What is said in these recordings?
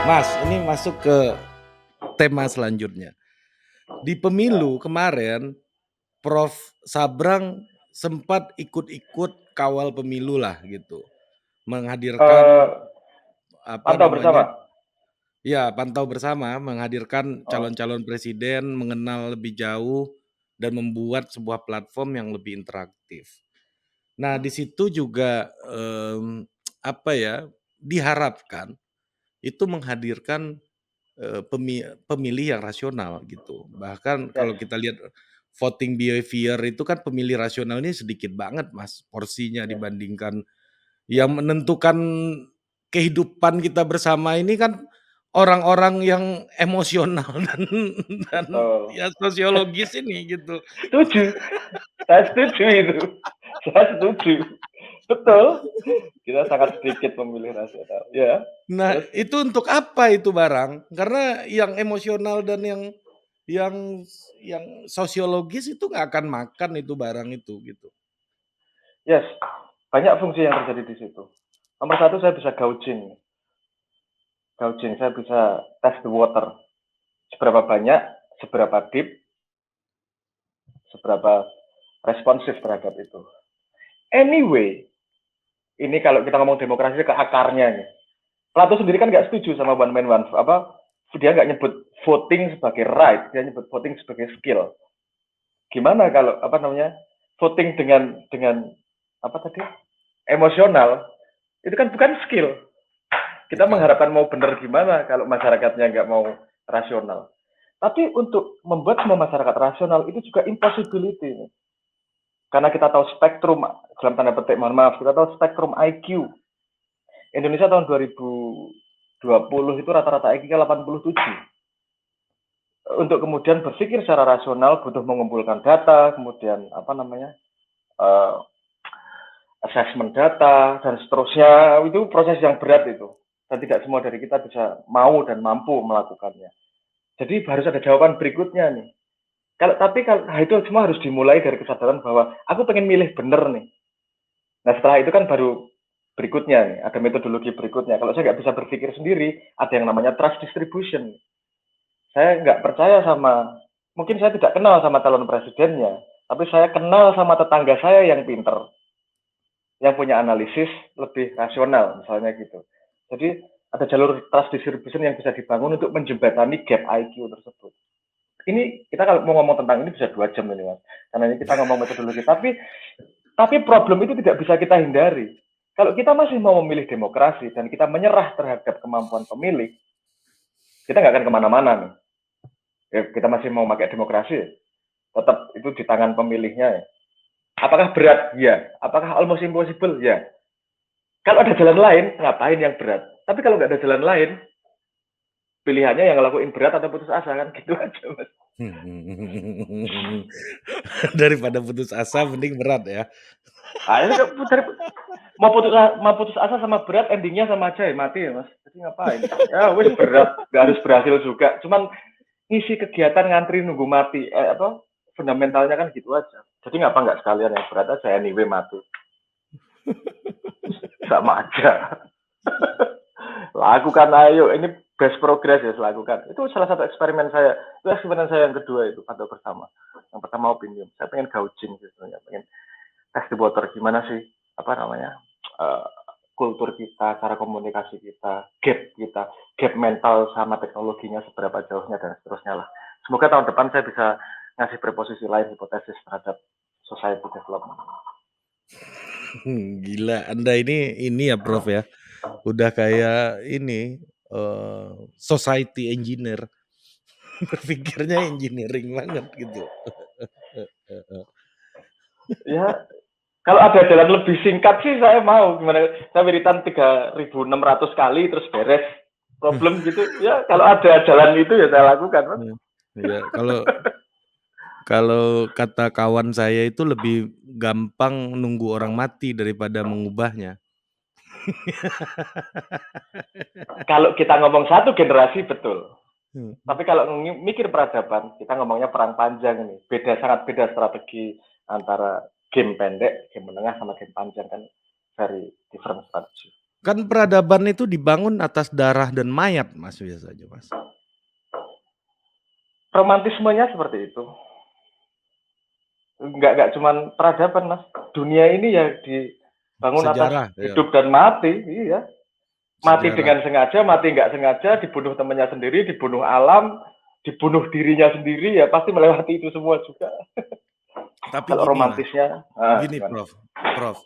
Mas, ini masuk ke tema selanjutnya. Di pemilu kemarin, Prof. Sabrang sempat ikut-ikut kawal pemilu lah gitu. Eee, Menghadirkan apa pantau namanya? bersama? Ya, pantau bersama, menghadirkan Oh, calon-calon presiden, mengenal lebih jauh dan membuat sebuah platform yang lebih interaktif. Nah, di situ juga apa ya? Diharapkan itu menghadirkan pemilih yang rasional gitu. Bahkan yes. kalau kita lihat voting behavior itu kan pemilih rasional ini sedikit banget Mas, porsinya Yes, dibandingkan yes. yang menentukan kehidupan kita bersama ini kan orang-orang yang emosional dan Betul. ya sosiologis ini gitu. Setuju, saya setuju itu. Saya setuju. Betul, kita sangat sedikit pemilih rasional. Ya, Nah, terus terus. itu untuk apa itu barang? Karena yang emosional dan yang sosiologis itu nggak akan makan itu barang itu gitu. Yes, banyak fungsi yang terjadi di situ. Nomor satu saya bisa gauging. Gauging, saya bisa test the water. Seberapa banyak, seberapa deep, seberapa responsif terhadap itu. Anyway, ini kalau kita ngomong demokrasi ke akarnya nih. Plato sendiri kan nggak setuju sama one man one apa dia nggak nyebut voting sebagai right, dia nyebut voting sebagai skill. Gimana kalau apa namanya voting dengan apa tadi emosional itu kan bukan skill. Kita Bukan. mengharapkan mau benar gimana kalau masyarakatnya nggak mau rasional. Tapi untuk membuat semua masyarakat rasional itu juga impossibility. Karena kita tahu spektrum, dalam tanda petik, mohon maaf, kita tahu spektrum IQ. Indonesia tahun 2020 itu rata-rata IQ-nya 87. Untuk kemudian berpikir secara rasional butuh mengumpulkan data, kemudian apa namanya, uh, assessment data dan seterusnya. Itu proses yang berat itu, dan tidak semua dari kita bisa mau dan mampu melakukannya. Jadi harus ada jawaban berikutnya nih. Kalau itu semua harus dimulai dari kesadaran bahwa aku pengen milih bener nih. Nah setelah itu kan baru berikutnya nih, ada metodologi berikutnya. Kalau saya nggak bisa berpikir sendiri, ada yang namanya trust distribution. Saya nggak percaya sama, mungkin saya tidak kenal sama calon presidennya, tapi saya kenal sama tetangga saya yang pinter, yang punya analisis lebih rasional, misalnya gitu. Jadi ada jalur trust distribution yang bisa dibangun untuk menjembatani gap IQ tersebut. Ini kita kalau mau ngomong tentang ini bisa 2 jam ini mas, karena ini kita ngomong metodologi. Tapi problem itu tidak bisa kita hindari. Kalau kita masih mau memilih demokrasi dan kita menyerah terhadap kemampuan pemilih, kita nggak akan kemana-mana nih. Ya, kita masih mau pakai demokrasi, tetap itu di tangan pemilihnya ya. Apakah berat? Ya. Apakah almost impossible? Ya. Kalau ada jalan lain, ngapain yang berat? Tapi kalau nggak ada jalan lain, pilihannya yang ngelakuin berat atau putus asa kan gitu aja mas. Daripada putus asa mending berat ya. Ah, ini dari, mau putus asa sama berat endingnya sama aja ya mati ya mas. Jadi ngapain? Ya wis berat, nggak harus berhasil juga. Cuman ngisi kegiatan ngantri nunggu mati apa fundamentalnya kan gitu aja. Jadi ngapa nggak sekalian yang berat aja anyway mati sama aja. Lakukan ayo, ini best progress ya lakukan. Itu salah satu eksperimen saya. Itu eksperimen saya yang kedua itu pantau bersama. Yang pertama opinion. Saya pengen gauging sih sebenarnya, pengen test the water gimana sih apa namanya uh, kultur kita, cara komunikasi kita, gap mental sama teknologinya seberapa jauhnya dan seterusnya lah. Semoga tahun depan saya bisa ngasih preposisi lain hipotesis terhadap society development. Gila, Anda ini ya Prof ya. Udah kayak ini society engineer. Berpikirnya engineering banget gitu. Ya, kalau ada jalan lebih singkat sih saya mau. Gimana? Saya wiritan 3.600 kali terus beres problem gitu. Ya, kalau ada jalan itu ya saya lakukan, Mas. Ya, kalau kalau kata kawan saya itu lebih gampang nunggu orang mati daripada mengubahnya. Kalau kita ngomong satu generasi betul. Hmm. Tapi kalau mikir peradaban, kita ngomongnya perang panjang ini. Sangat beda strategi antara game pendek, game menengah sama game panjang kan very different strategy. Kan peradaban itu dibangun atas darah dan mayat, Mas, biasanya, Mas. Romantismenya seperti itu. Nggak cuman peradaban, Mas. Dunia ini ya dibangun atas Sejarah, ya, hidup dan mati, iya. Mati sejarah. dengan sengaja, mati nggak sengaja, dibunuh temannya sendiri, dibunuh alam, dibunuh dirinya sendiri, ya pasti melewati itu semua juga. Tapi Kalau gini, Mas, romantisnya, gini, gimana? Prof,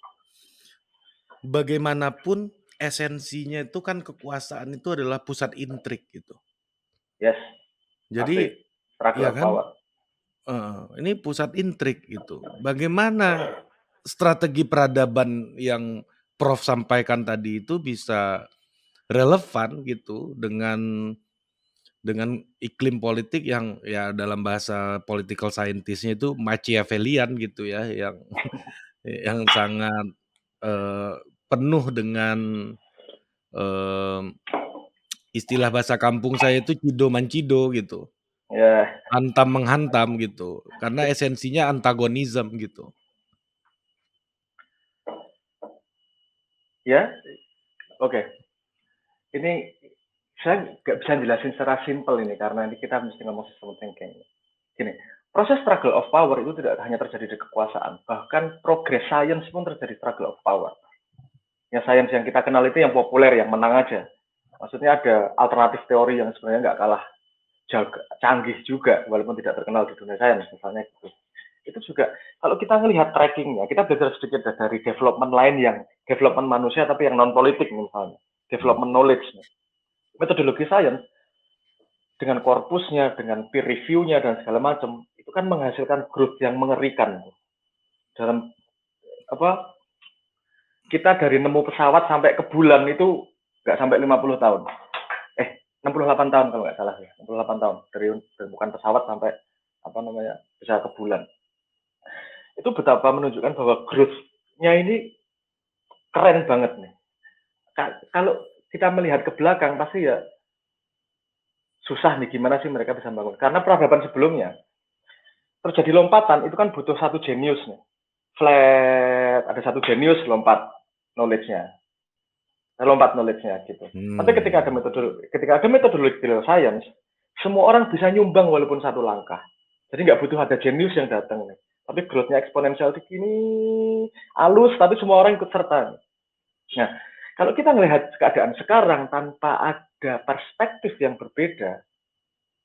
bagaimanapun esensinya itu kan kekuasaan itu adalah pusat intrik gitu. Yes, pasti. Jadi, Struggle ya of kan, power. ini pusat intrik gitu. Bagaimana strategi peradaban yang Prof sampaikan tadi itu bisa relevan gitu dengan iklim politik yang ya dalam bahasa political scientist-nya itu Machiavellian gitu ya, yang sangat, eee, penuh dengan, mmm, istilah bahasa kampung saya itu cido mancido gitu, Ya, hantam menghantam gitu, karena esensinya antagonism gitu. ya, oke. Ini saya nggak bisa jelasin secara simpel ini karena ini kita mesti ngomong system thinking. Gini, proses struggle of power itu tidak hanya terjadi di kekuasaan, bahkan progress science pun terjadi struggle of power. Ya science yang kita kenal itu yang populer, yang menang aja. Maksudnya ada alternatif teori yang sebenarnya nggak kalah canggih juga, walaupun tidak terkenal di dunia sains, misalnya gitu. Itu juga, kalau kita melihat trackingnya, kita belajar sedikit dari development lain yang development manusia tapi yang non politik misalnya, Hmm. development knowledge, metodologi sains dengan korpusnya, dengan peer review-nya dan segala macam, itu kan menghasilkan growth yang mengerikan dalam apa? Kita dari nemu pesawat sampai ke bulan itu nggak sampai 50 tahun. 68 tahun kalau nggak salah ya. 68 tahun dari bukan pesawat sampai apa namanya bisa ke bulan. Itu betapa menunjukkan bahwa growth-nya ini keren banget nih. Kalau kita melihat ke belakang pasti ya susah nih gimana sih mereka bisa bangun. Karena peradaban sebelumnya terjadi lompatan itu kan butuh satu jenius nih. Flat, ada satu jenius lompat knowledge-nya. Lompat knowledge-nya gitu. Tapi ketika ada metodologi science, semua orang bisa nyumbang walaupun satu langkah. Jadi nggak butuh ada jenius yang datang nih. Tapi growth-nya eksponensial begini, halus, tapi semua orang ikut serta. Nah, kalau kita melihat keadaan sekarang tanpa ada perspektif yang berbeda,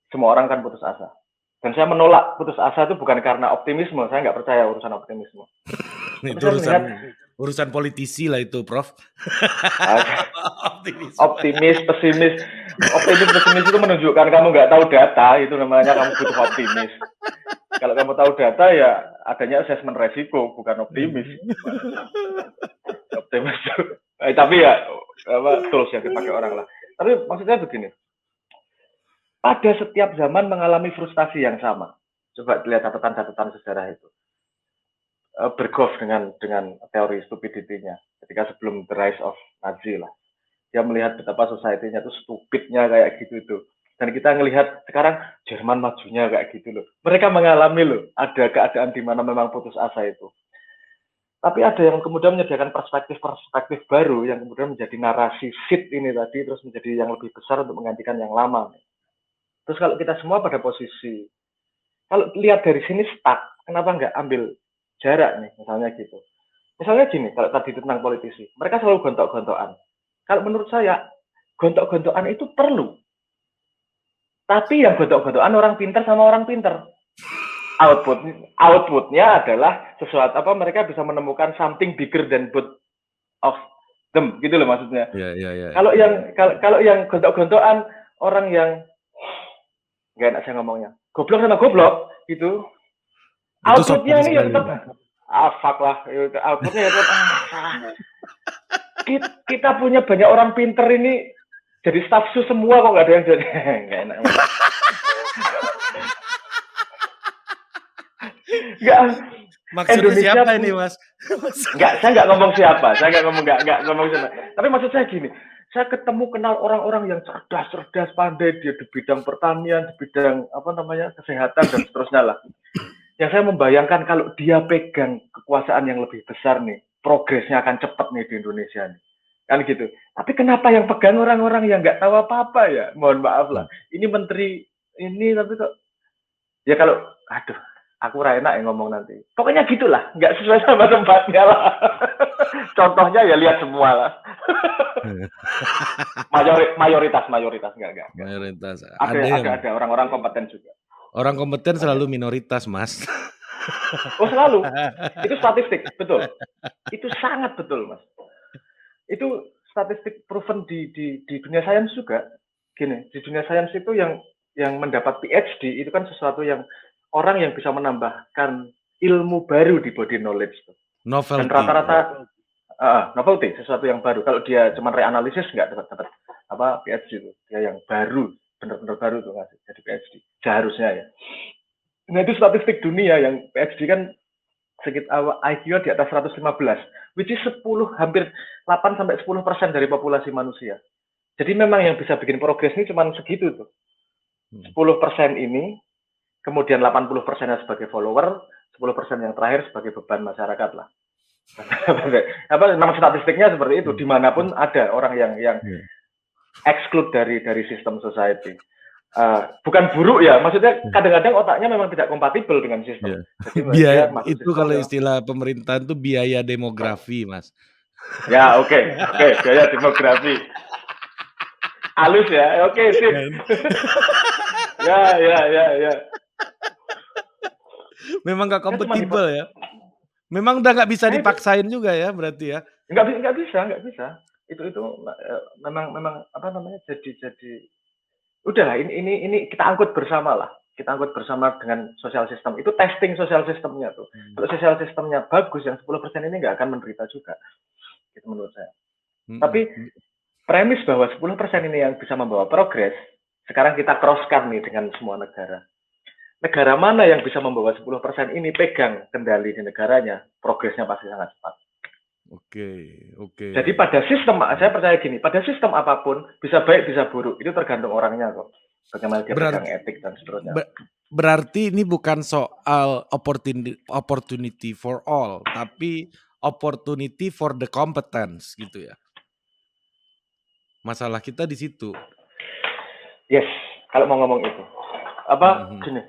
semua orang kan putus asa. Dan saya menolak putus asa itu bukan karena optimisme, saya nggak percaya urusan optimisme. Tapi Itu saya melihat urusan politisi lah itu, Prof. Optimisme. optimis, pesimis. Optimis, pesimis itu menunjukkan kamu nggak tahu data, itu namanya kamu butuh optimis. Kalau kamu tahu data ya adanya asesmen resiko, bukan optimis. Optimis. Tapi ya tools yang dipakai orang lah. Tapi maksudnya begini, pada setiap zaman mengalami frustasi yang sama. Coba lihat catatan-catatan sejarah itu. Bergolf dengan teori stupidity-nya ketika sebelum the rise of Nazi lah. Dia melihat betapa society-nya itu stupidnya kayak gitu tuh. Dan kita ngelihat sekarang Jerman majunya kayak gitu loh. Mereka mengalami loh, ada keadaan di mana memang putus asa itu. Tapi ada yang kemudian menyediakan perspektif baru yang kemudian menjadi narasi fit ini tadi, terus menjadi yang lebih besar untuk menggantikan yang lama. Terus kalau kita semua pada posisi, kalau lihat dari sini stuck, kenapa nggak ambil jarak nih, misalnya gitu. Misalnya gini, kalau tadi tentang politisi, mereka selalu gontok-gontokan. Kalau menurut saya, gontok-gontokan itu perlu. Tapi yang gontok-gontokan orang pinter sama orang pinter. Outputnya adalah sesuatu apa mereka bisa menemukan something bigger than both of them, gitu loh maksudnya. Ya. Kalau yang gontok-gontokan orang yang nggak enak saya ngomongnya, goblok sama goblok gitu. Outputnya ini ya tetap fuck lah, outputnya ya tetap salah. Kita punya banyak orang pinter ini jadi staff sus semua kok nggak ada yang jadi nggak enak. Nggak. Maksudnya Indonesia siapa ini, Mas? Nggak, saya nggak ngomong siapa, saya nggak ngomong siapa. Tapi maksud saya gini, saya kenal orang-orang yang cerdas, pandai dia di bidang pertanian, di bidang apa namanya kesehatan dan seterusnya lah. Yang saya membayangkan kalau dia pegang kekuasaan yang lebih besar nih, progresnya akan cepat nih di Indonesia nih. kan gitu. Tapi kenapa yang pegang orang-orang yang nggak tahu apa-apa ya? Mohon maaf lah. Hmm. Ini menteri ini tapi kok ya kalau aduh aku ora enak ya ngomong nanti. Pokoknya gitulah, nggak sesuai sama tempatnya lah. Contohnya ya lihat semua lah. Mayoritas enggak. Mayoritas. Ada Ada ada yang ada orang-orang kompeten juga. orang kompeten Ada. selalu minoritas, Mas. Oh selalu. Itu statistik, betul. Itu sangat betul, Mas. Itu statistik proven di dunia sains juga. Gini, di dunia sains itu yang mendapat PhD itu kan sesuatu yang orang yang bisa menambahkan ilmu baru di body knowledge. Dan Novelty. rata-rata novelty, sesuatu yang baru. Kalau dia cuma reanalisis nggak dapat apa PhD itu. Dia yang baru, benar-benar baru tuh ngasih jadi PhD. Seharusnya ya. Nah itu statistik dunia yang PhD kan sekitar IQ di atas 115, which is 10 hampir 8 sampai 10% dari populasi manusia. Jadi memang yang bisa bikin progres ini cuma segitu tuh. 10% ini, kemudian 80%-nya sebagai follower, 10% yang terakhir sebagai beban masyarakat lah. Apa memang statistiknya seperti itu, dimanapun ada orang yang exclude dari sistem society. Bukan buruk ya, maksudnya kadang-kadang otaknya memang tidak kompatibel dengan sistem. Jadi Biaya masuk itu sistem kalau ya. istilah pemerintahan itu biaya demografi, Mas. Ya oke, biaya demografi. Halus ya, oke sip. ya. Memang nggak kompatibel ya. Memang udah nggak bisa dipaksain juga ya berarti ya. Nggak bisa. Itu memang apa namanya jadi udahlah ini kita angkut bersama lah. Kita angkut bersama dengan sosial sistem. Itu testing sosial sistemnya tuh. Kalau sosial sistemnya bagus, yang 10% ini nggak akan menderita juga. Itu menurut saya. Tapi premis bahwa 10% ini yang bisa membawa progres, sekarang kita crosskan nih dengan semua negara. Negara mana yang bisa membawa 10% ini pegang kendali di negaranya, progresnya pasti sangat cepat. Oke. Jadi pada sistem, saya percaya gini, pada sistem apapun, bisa baik bisa buruk, itu tergantung orangnya kok. Bagaimana dia pegang etik dan seterusnya. Berarti ini bukan soal opportunity for all, tapi opportunity for the competence gitu ya. Masalah kita di situ. Yes, kalau mau ngomong itu. Gini.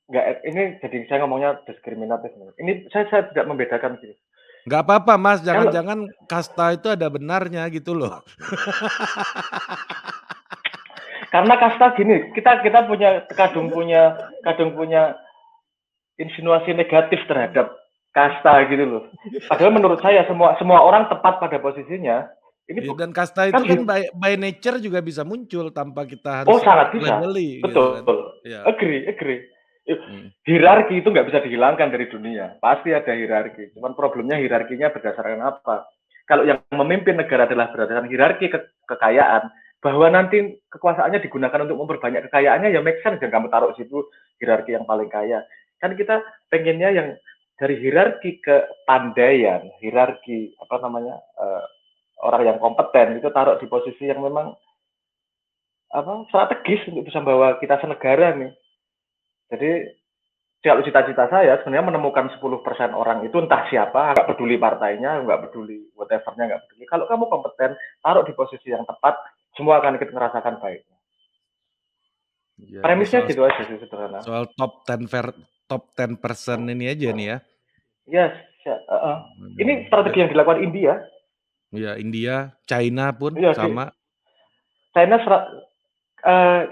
Enggak, ini jadi saya ngomongnya diskriminatif. Ini saya tidak membedakan gini. Nggak apa-apa, Mas, jangan-jangan kasta itu ada benarnya gitu loh. Karena kasta gini, kita kadung punya insinuasi negatif terhadap kasta gitu loh. Padahal menurut saya semua orang tepat pada posisinya. Ini dan kasta itu kan by nature juga bisa muncul tanpa kita harus sangat bisa. labeli. Betul. Gitu kan. Ya. Agree. Hierarki itu nggak bisa dihilangkan dari dunia. Pasti ada hierarki. Cuman problemnya hierarkinya berdasarkan apa? Kalau yang memimpin negara adalah berdasarkan hierarki kekayaan, bahwa nanti kekuasaannya digunakan untuk memperbanyak kekayaannya, ya make sense. Dan kamu taruh situ hierarki yang paling kaya. Kan kita pengennya yang dari hierarki kepandaian, hierarki orang yang kompeten itu taruh di posisi yang memang strategis untuk bisa membawa kita senegara nih. Jadi kalau cita-cita saya sebenarnya menemukan 10% orang itu entah siapa, nggak peduli partainya, nggak peduli whatever-nya, nggak peduli. Kalau kamu kompeten, taruh di posisi yang tepat, semua akan kita merasakan baiknya. Ya, premisnya gitu aja sih sederhana. Soal top 10% ini aja nih ya. Yes. Ini strategi yang dilakukan India. Iya, India, China pun sama. China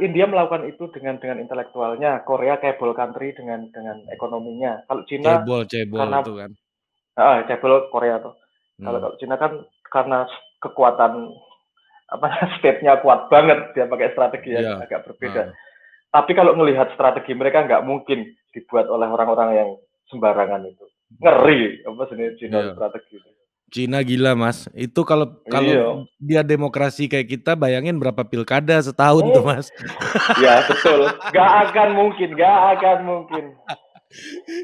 India melakukan itu dengan intelektualnya, Korea cable country dengan ekonominya. Kalau Cina cebol karena itu kan. Cebol Korea tuh. Kalau Cina kan karena kekuatan state-nya kuat banget, dia pakai strategi yang agak berbeda. Tapi kalau melihat strategi mereka nggak mungkin dibuat oleh orang-orang yang sembarangan itu. Ngeri Cina strategi itu. Cina gila, Mas. Itu kalau dia demokrasi kayak kita, bayangin berapa pilkada setahun tuh, Mas. Ya, betul. Gak akan mungkin.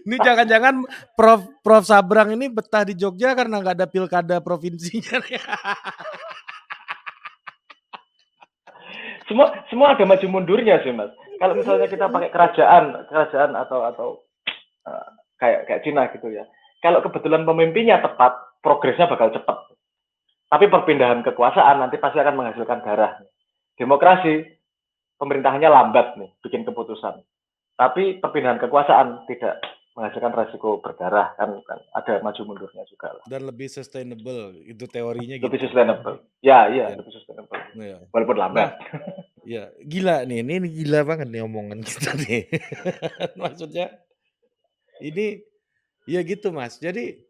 Ini jangan-jangan Prof Sabrang ini betah di Jogja karena nggak ada pilkada provinsinya. Semua ada maju mundurnya sih, Mas. Kalau misalnya kita pakai kerajaan atau kayak Cina gitu ya. Kalau kebetulan pemimpinnya tepat, progresnya bakal cepat. Tapi perpindahan kekuasaan nanti pasti akan menghasilkan darah. Demokrasi, pemerintahannya lambat nih, bikin keputusan. Tapi perpindahan kekuasaan tidak menghasilkan resiko berdarah, kan ada maju mundurnya juga lah. Dan lebih sustainable, itu teorinya Lebih gitu. sustainable. Ya, iya, Ya, lebih sustainable. ya. Walaupun Nah, lambat. ya gila nih, ini gila banget nih omongan kita nih. Maksudnya ini ya gitu Mas. Jadi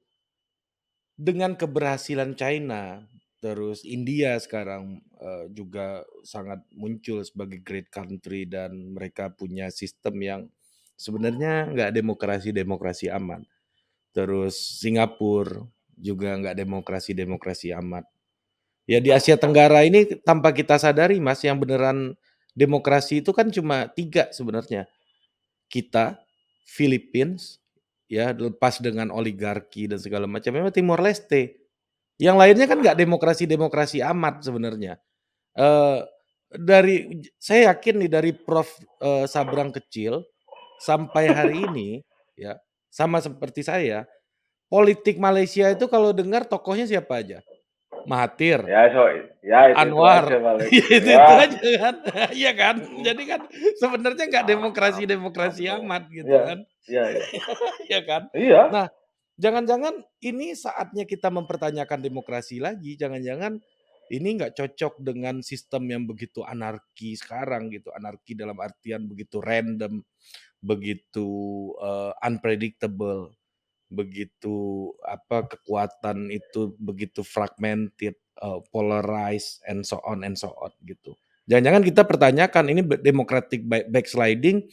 dengan keberhasilan China, terus India sekarang juga sangat muncul sebagai great country dan mereka punya sistem yang sebenarnya nggak demokrasi-demokrasi amat. Terus Singapura juga nggak demokrasi-demokrasi amat. Ya di Asia Tenggara ini tanpa kita sadari Mas, yang beneran demokrasi itu kan cuma 3 sebenarnya. Kita, Philippines, ya lepas dengan oligarki dan segala macam, memang Timor Leste. Yang lainnya kan nggak demokrasi-demokrasi amat sebenarnya. Eee, saya yakin nih dari Prof, Sabrang kecil sampai hari ini ya, sama seperti saya, politik Malaysia itu kalau dengar tokohnya siapa aja? Mahathir, Ya, ya itu aja Anwar, paling. ya itu Ya, aja kan, iya kan? Jadi kan sebenarnya nggak demokrasi-demokrasi amat gitu ya, kan, ya, ya. iya kan? Iya. Nah, jangan-jangan ini saatnya kita mempertanyakan demokrasi lagi, jangan-jangan ini nggak cocok dengan sistem yang begitu anarki sekarang gitu, anarki dalam artian begitu random, begitu, unpredictable, begitu kekuatan itu begitu fragmented, polarized, and so on gitu. Jangan-jangan kita pertanyakan ini democratic backsliding,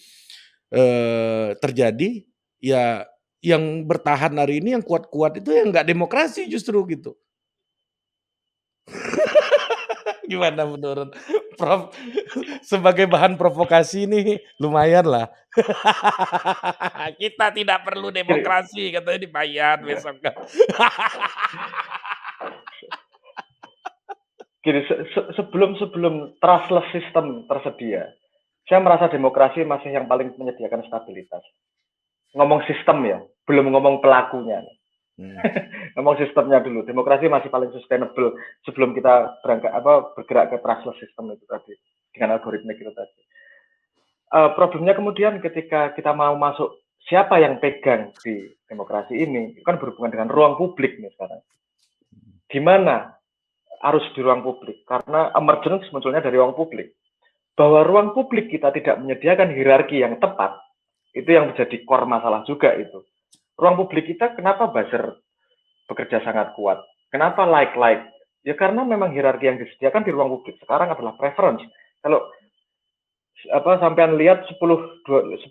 terjadi, ya yang bertahan hari ini yang kuat-kuat itu yang nggak demokrasi justru gitu. Gimana menurut Prof? Sebagai bahan provokasi nih lumayanlah. Kita tidak perlu Gini, demokrasi katanya dibayar besok kan. gini sebelum sebelum trustless system tersedia, saya merasa demokrasi masih yang paling menyediakan stabilitas. Ngomong sistem ya, belum ngomong pelakunya. Hmm. Ngomong sistemnya dulu. Demokrasi masih paling sustainable sebelum kita bergerak ke trustless system itu tadi dengan algoritma itu tadi. Problemnya kemudian ketika kita mau masuk siapa yang pegang di demokrasi ini, itu kan berhubungan dengan ruang publik nih sekarang. Di mana harus di ruang publik? Karena emergence munculnya dari ruang publik. Bahwa ruang publik kita tidak menyediakan hierarki yang tepat, itu yang menjadi core masalah juga itu. Ruang publik kita kenapa buzzer bekerja sangat kuat? Kenapa like? Ya karena memang hierarki yang disediakan di ruang publik sekarang adalah preference. Kalau sampean lihat 10-12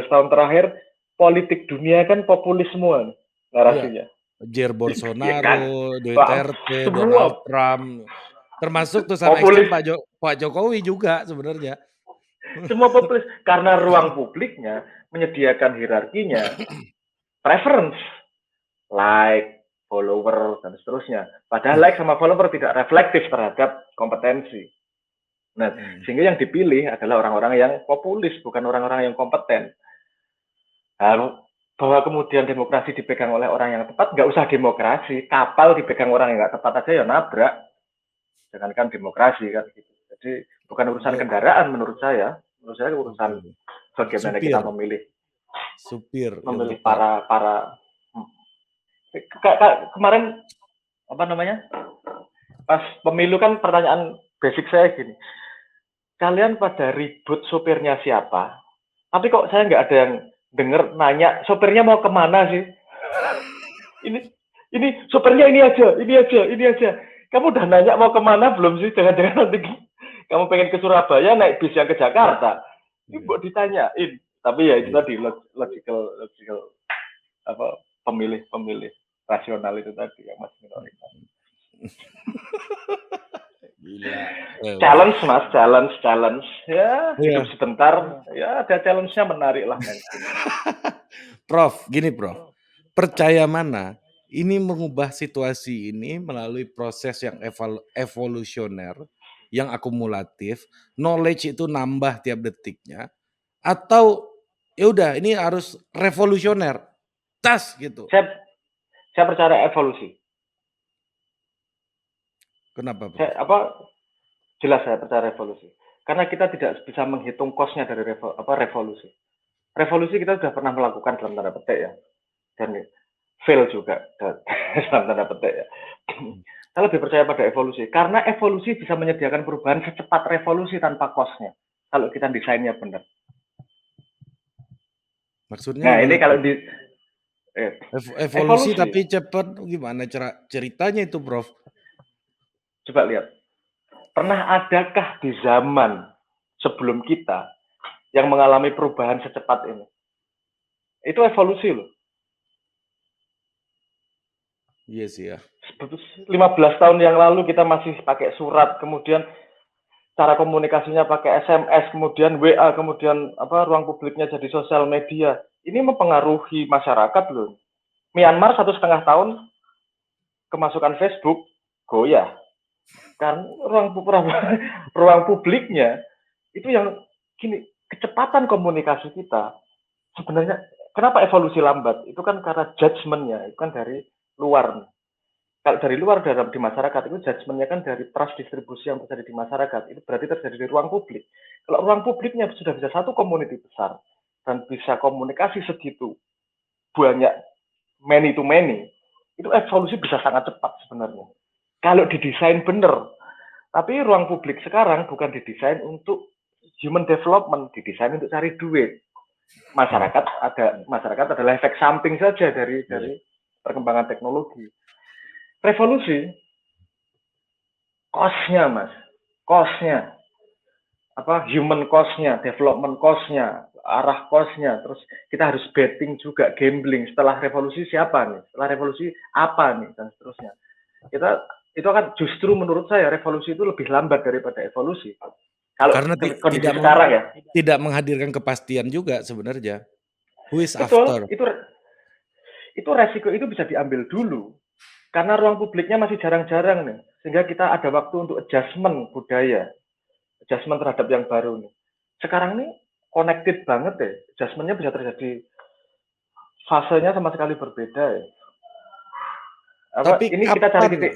tahun terakhir politik dunia kan populis semua Iya, narasinya. Jair Ya kan? Bolsonaro, Wah, Duterte, Donald semua Trump, termasuk to some extent populis, Pak Jokowi juga sebenarnya. semua populis karena ruang publiknya menyediakan hierarkinya, preference, like, follower dan seterusnya. Padahal like sama follower tidak reflektif terhadap kompetensi. Nah, sehingga yang dipilih adalah orang-orang yang populis, bukan orang-orang yang kompeten. Nah, bahwa kemudian demokrasi dipegang oleh orang yang tepat, nggak usah demokrasi. Kapal dipegang orang yang nggak tepat aja ya nabrak. Jangankan demokrasi kan gitu. Jadi bukan urusan Ya, kendaraan menurut saya. Menurut saya urusan oke. bagaimana kita Supir supir yang memilih tepat. para kemarin apa namanya, pas pemilu kan pertanyaan basic saya gini, kalian pada ribut sopirnya siapa, tapi kok saya nggak ada yang denger nanya sopirnya mau kemana sih. ini ini sopirnya ini aja. Kamu udah nanya mau kemana belum sih? Jangan-jangan nanti kamu pengen ke Surabaya naik bis yang ke Jakarta, ini Iya, buat ditanyain. Tapi ya itu iya. tadi logical pemilih rasional itu tadi yang masih minoritas. Gila, hebat. Challenge mas, challenge. Ya hidup Iya. sebentar, ya ada challenge-nya menarik lah mungkin. Prof, gini Prof, percaya mana ini mengubah situasi ini melalui proses yang evolusioner, yang akumulatif, knowledge itu nambah tiap detiknya, atau ya udah ini harus revolusioner, tas gitu. Saya percaya evolusi. Kenapa, Prof? Saya jelas saya percaya revolusi. Karena kita tidak bisa menghitung cost-nya dari revolusi. Revolusi kita sudah pernah melakukan dalam tanda petik ya, dan fail juga dalam tanda petik ya. Saya lebih percaya pada evolusi, karena evolusi bisa menyediakan perubahan secepat revolusi tanpa cost-nya, kalau kita desainnya benar. Maksudnya Nah, gimana ini tuh? kalau di Evolusi evolusi, tapi cepat gimana ceritanya itu, Prof? coba lihat. Pernah adakah di zaman sebelum kita yang mengalami perubahan secepat ini? Itu evolusi loh. Iya sih ya. 15 tahun yang lalu kita masih pakai surat, kemudian cara komunikasinya pakai SMS, kemudian WA, kemudian ruang publiknya jadi sosial media. Ini mempengaruhi masyarakat loh. Myanmar 1,5 tahun kemasukan Facebook goyah. Kan ruang publiknya itu yang gini, kecepatan komunikasi kita sebenarnya kenapa evolusi lambat? Itu kan karena judgement-nya, itu kan dari luar. Kalau dari luar di masyarakat itu judgement-nya kan dari trust distribusi yang terjadi di masyarakat. Itu berarti terjadi di ruang publik. Kalau ruang publiknya sudah bisa satu community besar dan bisa komunikasi segitu banyak, many to many, itu evolusi bisa sangat cepat sebenarnya. Kalau didesain benar. Tapi ruang publik sekarang bukan didesain untuk human development, didesain untuk cari duit. Masyarakat adalah efek samping saja dari perkembangan teknologi. Revolusi, cost-nya mas, cost-nya, human cost-nya, development cost-nya, arah cost-nya, terus kita harus betting juga, gambling, setelah revolusi siapa nih, setelah revolusi apa nih, dan seterusnya. Itu akan justru menurut saya revolusi itu lebih lambat daripada evolusi. Kalau Karena kondisi sekarang ya. tidak menghadirkan kepastian juga sebenarnya. Who is Betul, after? itu resiko itu bisa diambil dulu. Karena ruang publiknya masih jarang-jarang nih. Sehingga kita ada waktu untuk adjustment budaya. Adjustment terhadap yang baru nih. Sekarang nih connected banget ya. Adjustmentnya bisa terjadi. Fasenya sama sekali berbeda ya. Tapi Ini kita cari kapan titik.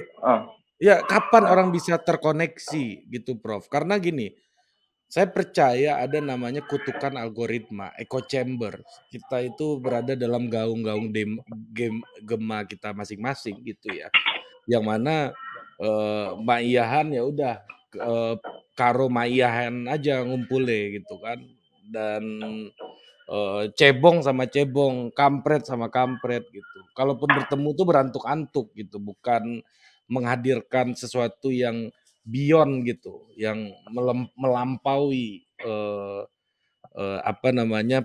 kapan orang bisa terkoneksi gitu, Prof? Karena gini, saya percaya ada namanya kutukan algoritma, echo chamber. Kita itu berada dalam gaung-gaung gema kita masing-masing gitu ya. Yang mana maiyahan ya udah karo maiyahan aja ngumpulnya gitu kan. Dan cebong sama cebong, kampret sama kampret gitu. Kalaupun bertemu tuh berantuk-antuk gitu, bukan menghadirkan sesuatu yang beyond gitu, yang melampaui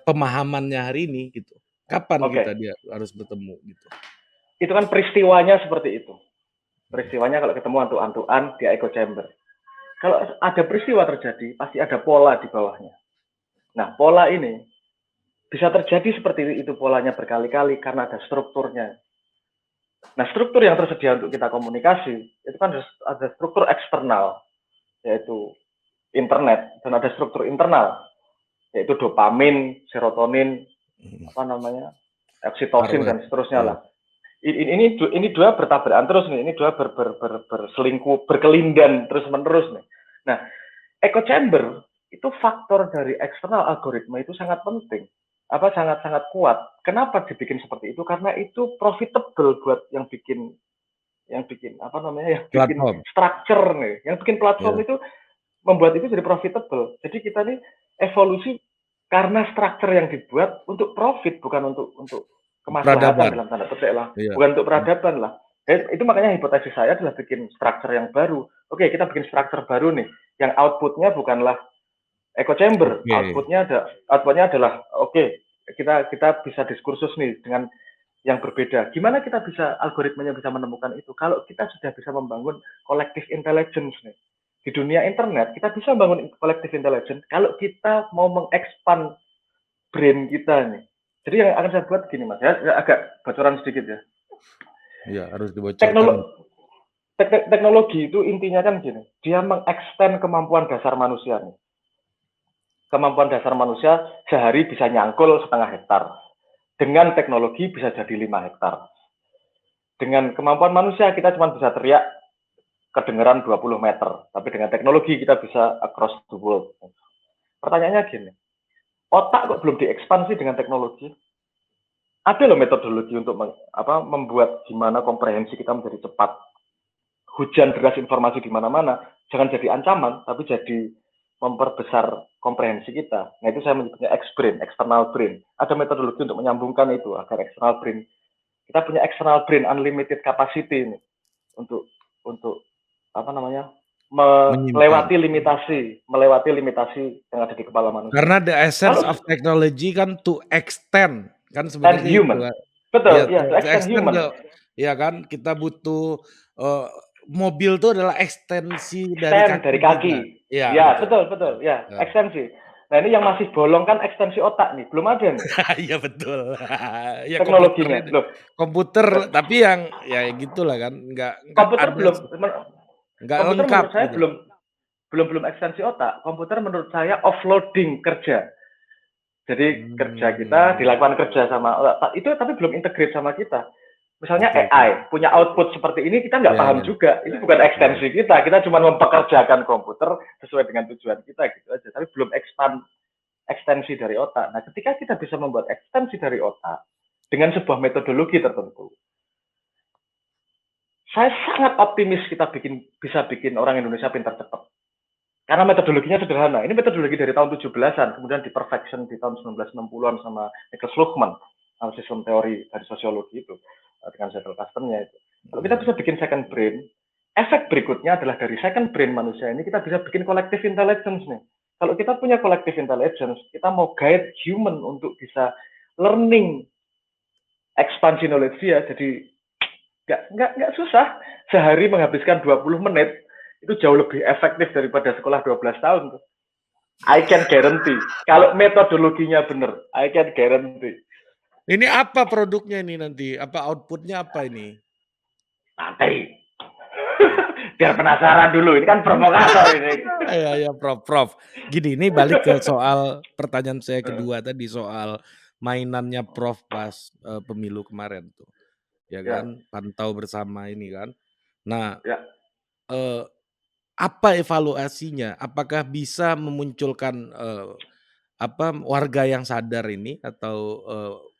pemahamannya hari ini gitu. Kapan kita Oke. dia harus bertemu gitu. Itu kan peristiwanya seperti itu. Peristiwanya kalau ketemu antuk-antukan di echo chamber. Kalau ada peristiwa terjadi, pasti ada pola di bawahnya. Nah, pola ini bisa terjadi seperti itu polanya berkali-kali karena ada strukturnya. Nah, struktur yang tersedia untuk kita komunikasi, itu kan ada struktur eksternal, yaitu internet, dan ada struktur internal, yaitu dopamin, serotonin, oksitosin, dan seterusnya lah. Ini dua bertabrakan terus nih, ini dua berselingkuh, berkelindan terus-menerus nih. Nah, echo chamber itu faktor dari eksternal algoritma itu sangat penting. Sangat kuat. Kenapa dibikin seperti itu? Karena itu profitable buat yang bikin Platform. structure nih. Yang bikin platform itu membuat itu jadi profitable. Jadi kita nih evolusi karena structure yang dibuat untuk profit, bukan untuk kemaslahatan dalam tanda petik lah. Bukan untuk peradaban lah. Itu makanya hipotesis saya adalah bikin structure yang baru. Oke, kita bikin structure baru nih. Yang outputnya bukanlah echo chamber, outputnya adalah kita bisa diskursus nih dengan yang berbeda. Gimana kita bisa algoritmanya bisa menemukan itu? Kalau kita sudah bisa membangun collective intelligence nih di dunia internet, kita bisa membangun collective intelligence kalau kita mau mengekspan brain kita nih. Jadi yang akan saya buat gini mas, ya agak bocoran sedikit ya. Iya, harus dibocorkan. Teknologi itu intinya kan gini, dia mengekstend kemampuan dasar manusia nih. Kemampuan dasar manusia sehari bisa nyangkul 0,5 hektar. Dengan teknologi bisa jadi 5 hektar. Dengan kemampuan manusia kita cuma bisa teriak kedengeran 20 meter, tapi dengan teknologi kita bisa across the world. Pertanyaannya gini, otak kok belum diekspansi dengan teknologi? Ada loh metodologi untuk membuat gimana komprehensi kita menjadi cepat. Hujan deras informasi di mana-mana, jangan jadi ancaman, tapi jadi memperbesar komprehensi kita. Nah itu saya menyebutnya X-brain, external brain. Ada metodologi untuk menyambungkan itu agar external brain, kita punya external brain unlimited capacity ini untuk apa namanya Menyimpan. melewati limitasi yang ada di kepala manusia. Karena the essence Kalau of technology kan to extend, kan extend sebenarnya itu human, kan. Ya betul, ya, to to extend extend human, ya kan kita butuh, mobil itu adalah ekstensi dari extend kaki dari kita. kaki, Iya ya betul, betul betul, betul, ya heeh. ekstensi. Nah ini yang masih bolong kan ekstensi otak nih, belum ada nih Iya betul. Ya komputer teknologinya. ini, Loh, komputer eh, tapi yang ya gitulah kan, nggak komputer ada belum, nggak komputer lengkap menurut saya gitu. belum ekstensi otak. Komputer menurut saya offloading kerja. Jadi kerja kita Mmm, dilakukan kerja sama otak. Itu tapi belum integrate sama kita. Misalnya oke, oke. AI punya output seperti ini kita nggak Iya, paham iya, juga. Itu bukan iya. ekstensi kita. Kita cuma mempekerjakan komputer sesuai dengan tujuan kita gitu aja. Tapi belum ekstensi dari otak. Nah, ketika kita bisa membuat ekstensi dari otak dengan sebuah metodologi tertentu, saya sangat optimis kita bisa bikin orang Indonesia pintar cepat. Karena metodologinya sederhana. Ini metodologi dari tahun 17-an, kemudian di-perfection di tahun 1960-an sama Niklas Luhmann, sistem teori dari sosiologi itu, dengan Zettelkastennya itu. Kalau kita Iya. bisa bikin second brain, efek berikutnya adalah dari second brain manusia ini kita bisa bikin collective intelligence nih. Kalau kita punya collective intelligence, kita mau guide human untuk bisa learning, ekspansi knowledge dia, jadi nggak susah. Sehari menghabiskan 20 menit, itu jauh lebih efektif daripada sekolah 12 tahun tuh. I can guarantee. Kalau metodologinya benar, I can guarantee. Ini apa produknya ini nanti? Apa output-nya apa ini? Nanti. Biar penasaran dulu. Ini kan provokator ini. Iya, iya, Prof, Prof. Gini, ini balik ke soal pertanyaan saya kedua tadi soal mainannya Prof pas, pemilu kemarin tuh, ya Ya, kan, pantau bersama ini kan. Nah, ya. eee, apa evaluasinya? Apakah bisa memunculkan, warga yang sadar ini atau,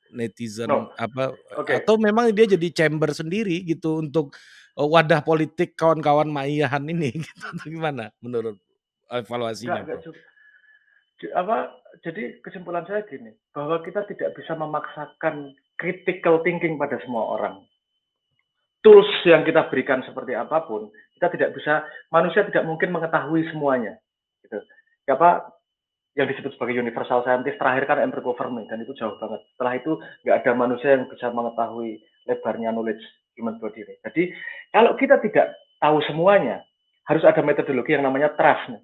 netizen No. Oke. Okay. atau memang dia jadi chamber sendiri gitu untuk, wadah politik kawan-kawan Maiyahan ini gitu atau gimana menurut evaluasinya, Enggak Prof? cukup. Jadi kesimpulan saya gini, bahwa kita tidak bisa memaksakan critical thinking pada semua orang. Tools yang kita berikan seperti apapun, kita tidak bisa, manusia tidak mungkin mengetahui semuanya. Gitu. Apa yang disebut sebagai universal scientist terakhir kan Enrico Fermi, dan itu jauh banget. Setelah itu nggak ada manusia yang bisa mengetahui lebarnya knowledge human body. Jadi kalau kita tidak tahu semuanya, harus ada metodologi yang namanya trust.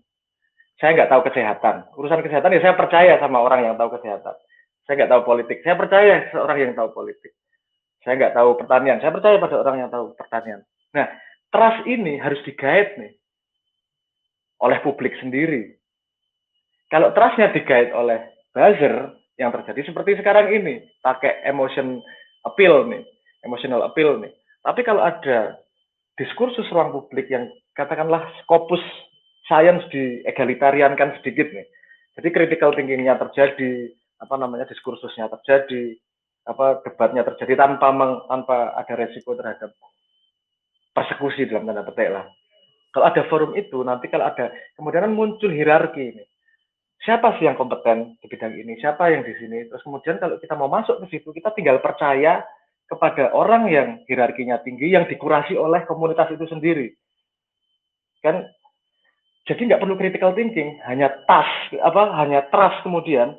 Saya nggak tahu kesehatan. Urusan kesehatan ya saya percaya sama orang yang tahu kesehatan. Saya nggak tahu politik. Saya percaya seorang yang tahu politik. Saya nggak tahu pertanian. Saya percaya pada orang yang tahu pertanian. Nah, trust ini harus di-guide nih oleh publik sendiri. Kalau trustnya di-guide oleh buzzer, yang terjadi seperti sekarang ini, pakai emotional appeal nih. Tapi kalau ada diskursus ruang publik yang katakanlah skopus science egalitariankan sedikit nih. Jadi critical thinkingnya terjadi, diskursusnya terjadi, debatnya terjadi tanpa ada resiko terhadap persekusi dalam tanda petik lah. Kalau ada forum itu, nanti kalau ada kemudian muncul hierarki ini. Siapa sih yang kompeten di bidang ini? Siapa yang di sini? Terus kemudian kalau kita mau masuk ke situ, kita tinggal percaya kepada orang yang hierarkinya tinggi, yang dikurasi oleh komunitas itu sendiri. Kan jadi nggak perlu critical thinking, hanya trust kemudian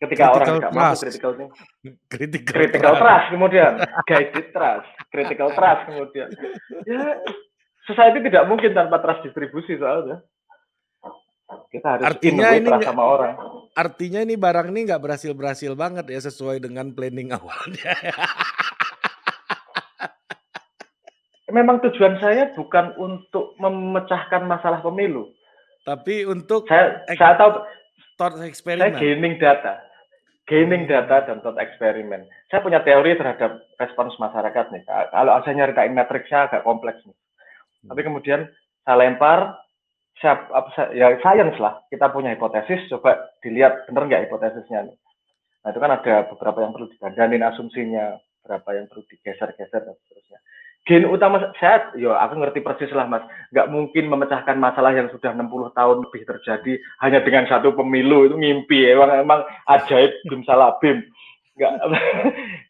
ketika orang Critical tidak mampu trust, critical critical trust. trust kemudian guided trust, critical trust kemudian. Ya, society tidak mungkin tanpa trust distribusi soalnya. Kita harus in a Artinya way ini trust nggak sama orang. artinya ini barang ini nggak berhasil-berhasil banget ya sesuai dengan planning awalnya. Memang tujuan saya bukan untuk memecahkan masalah pemilu. Tapi untuk Saya tahu thought saya eksperimen. gaining data Mmm, dan thought eksperimen. Saya punya teori terhadap respons masyarakat nih. Kalau saya nyeritain matriksnya agak kompleks nih. Tapi kemudian saya lempar, ya science lah, kita punya hipotesis, coba dilihat bener nggak hipotesisnya nih. Nah itu kan ada beberapa yang perlu didandanin asumsinya, beberapa yang perlu digeser-geser dan seterusnya. Gen utama saya, aku ngerti persis lah mas, nggak mungkin memecahkan masalah yang sudah 60 tahun lebih terjadi hanya dengan satu pemilu, itu ngimpi, emang ajaib bim salah bim. Nggak,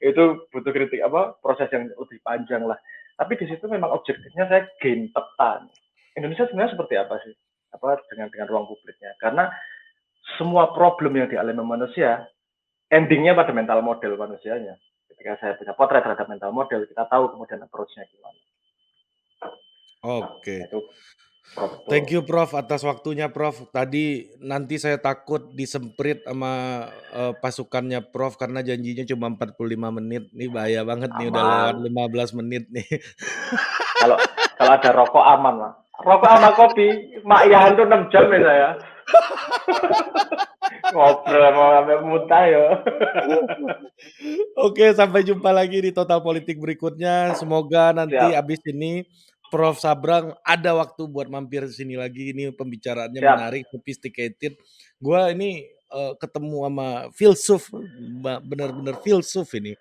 itu butuh kritik proses yang lebih panjang lah. Tapi di situ memang objektifnya saya gain peta. Indonesia sebenarnya seperti apa sih? Dengan ruang publiknya? Karena semua problem yang dialami manusia endingnya pada mental model manusianya. Ketika saya punya potret terhadap mental model, kita tahu kemudian approach-nya gimana. Oke. Itu Thank you Prof atas waktunya Prof. Tadi nanti saya takut disemprit sama pasukannya Prof karena janjinya cuma 45 menit. Nih bahaya banget nih udah lewat 15 menit nih. Kalau ada rokok aman lah. Rokok sama kopi, makyahan tuh 6 jam ya saya. Ngobrol mau sampai muntah ya. Oke, sampai jumpa lagi di Total Politik berikutnya. Semoga nanti abis ini Prof Sabrang ada waktu buat mampir sini lagi. Ini pembicaraannya menarik, sophisticated. Gua ini ketemu sama filsuf, benar-benar filsuf ini.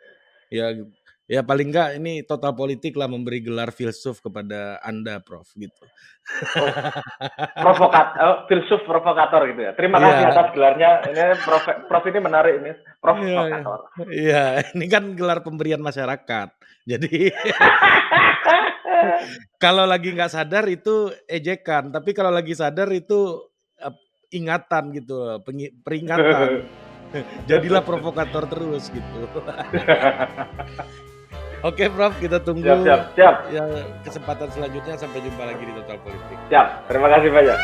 Ya paling enggak ini Total Politik lah memberi gelar filsuf kepada Anda Prof gitu. Filsuf provokator gitu ya. Terima kasih atas gelarnya. Ini Prof ini menarik ini. Provokator. Iya, ini kan gelar pemberian masyarakat. Jadi kalau lagi nggak sadar itu ejekan, tapi kalau lagi sadar itu ingatan gitu, peringatan. Jadilah provokator terus gitu. Oke Prof, kita tunggu siap. Ya, kesempatan selanjutnya. Sampai jumpa lagi di Total Politik. Siap, terima kasih banyak.